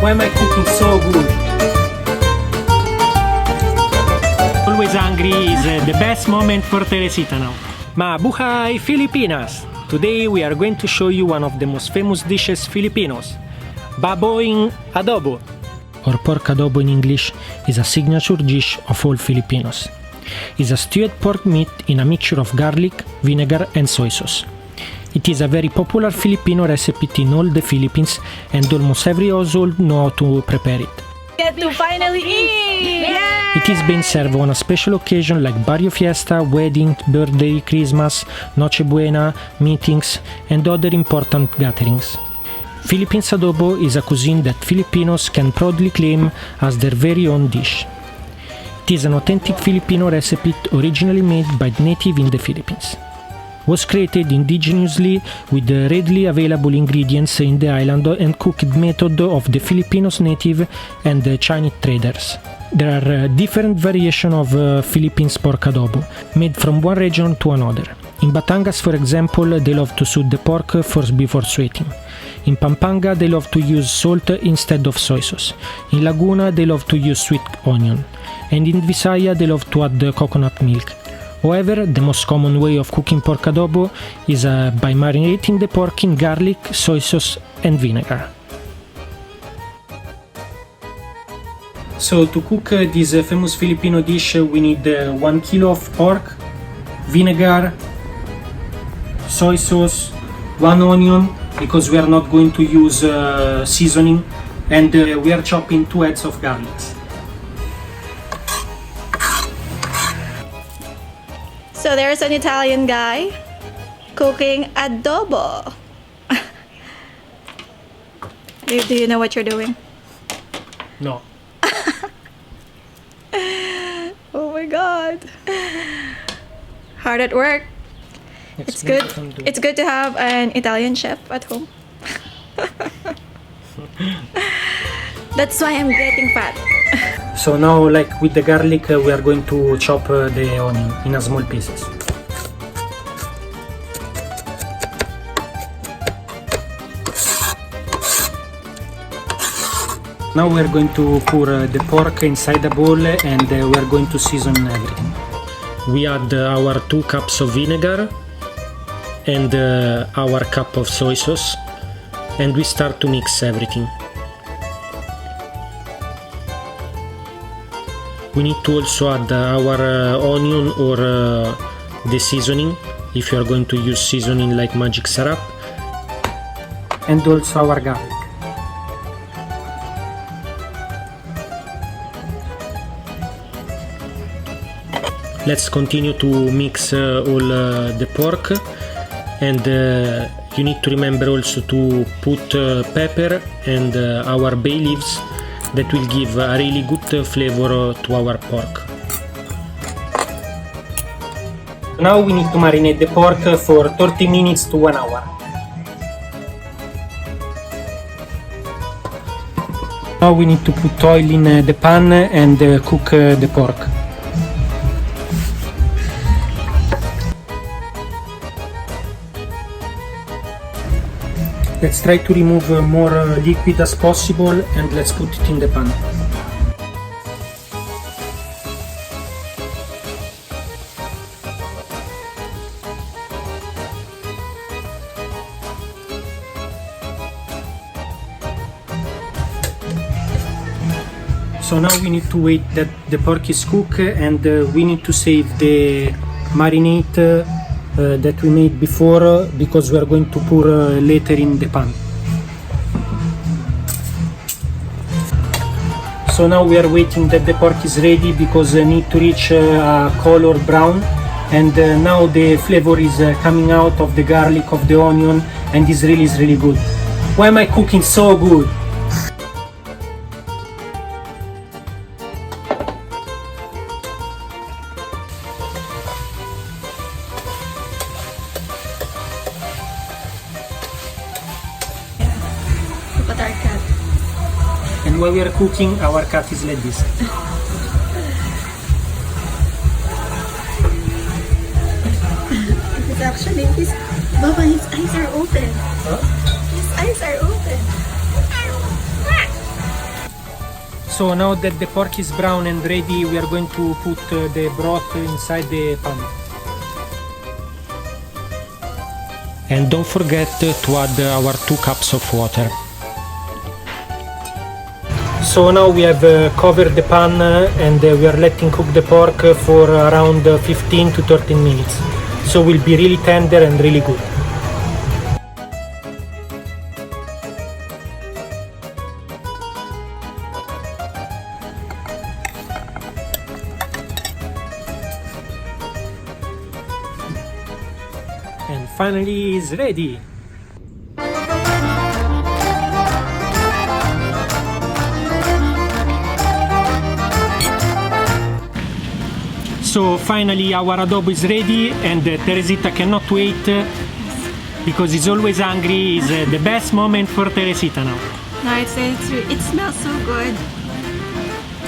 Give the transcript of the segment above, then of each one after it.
Why am I cooking so good? Always hungry is the best moment for Teresita now. Mabuhay Filipinas! Today we are going to show you one of the most famous dishes Filipinos, baboing adobo, or pork adobo in English, is a signature dish of all Filipinos. It's a stewed pork meat in a mixture of garlic, vinegar and soy sauce. It is a very popular Filipino recipe in all the Philippines and almost every household know how to prepare it. Get to finally eat! Yay! It is being served on a special occasion like Barrio Fiesta, wedding, birthday, Christmas, Noche Buena, meetings and other important gatherings. Philippines adobo is a cuisine that Filipinos can proudly claim as their very own dish. It is an authentic Filipino recipe originally made by native in the Philippines. Was created indigenously with the readily available ingredients in the island and cooked method of the Filipinos native and the Chinese traders. There are different variations of Philippines pork adobo, made from one region to another. In Batangas, for example, they love to soak the pork first before sweating. In Pampanga, they love to use salt instead of soy sauce. In Laguna, they love to use sweet onion. And in Visaya, they love to add coconut milk. However, the most common way of cooking pork adobo is by marinating the pork in garlic, soy sauce and vinegar. So to cook this famous Filipino dish we need 1 kilo of pork, vinegar, soy sauce, 1 onion because we are not going to use seasoning, and we are chopping 2 heads of garlic. So there's an Italian guy cooking adobo. Do you know what you're doing? No. Oh my god. Hard at work. It's good. It's good to have an Italian chef at home. That's why I'm getting fat. So now, like with the garlic, we are going to chop the onion in a small pieces. Now we are going to pour the pork inside the bowl and we are going to season everything. We add our 2 cups of vinegar and our cup of soy sauce, and we start to mix everything. We need to also add our onion or the seasoning, if you are going to use seasoning like magic syrup, and also our garlic. Let's continue to mix all the pork, and you need to remember also to put pepper and our bay leaves. That will give a really good flavor to our pork. Now we need to marinate the pork for 30 minutes to 1 hour. Now we need to put oil in the pan and cook the pork. Let's try to remove more liquid as possible and let's put it in the pan. So now we need to wait that the pork is cooked, and we need to save the marinade that we made before because we are going to pour later in the pan. So now we are waiting that the pork is ready because I need to reach a color brown, and now the flavor is coming out of the garlic, of the onion, and is really good. Why am I cooking so good? Look at our cat. And while we are cooking, our cat is like this. It's actually, Baba, his eyes are open. Huh? His eyes are open. So now that the pork is brown and ready, we are going to put the broth inside the pan. And don't forget to add our 2 cups of water. So now we have covered the pan and we are letting cook the pork for around 15 to 13 minutes. So it will be really tender and really good. And finally it's ready. So finally our adobo is ready and Teresita cannot wait because he's always hungry. It's the best moment for Teresita now. No, it smells so good.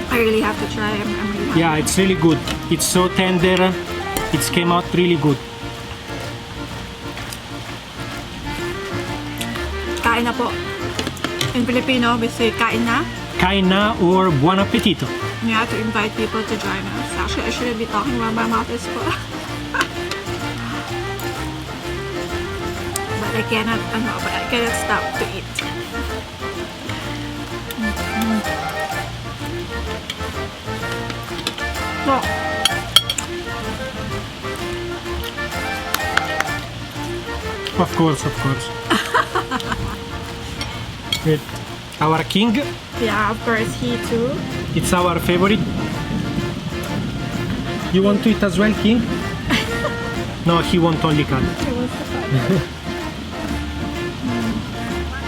I really have to try. I'm really hungry. Yeah, it's really good. It's so tender. It came out really good. Kain na po. In Filipino, we say kain na. Kain na or buon appetito. We have to invite people to join us. Actually, I shouldn't be talking while my mouth is full. But I cannot stop to eat. Well, Of course. With our king, yeah, of course, he too. it's our favorite. You want to eat as well, King? No, he won't only cut. He wants to fight.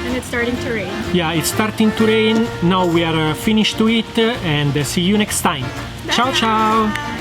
And it's starting to rain. Yeah, it's starting to rain. Now we are finished to eat and see you next time. Ciao, ciao!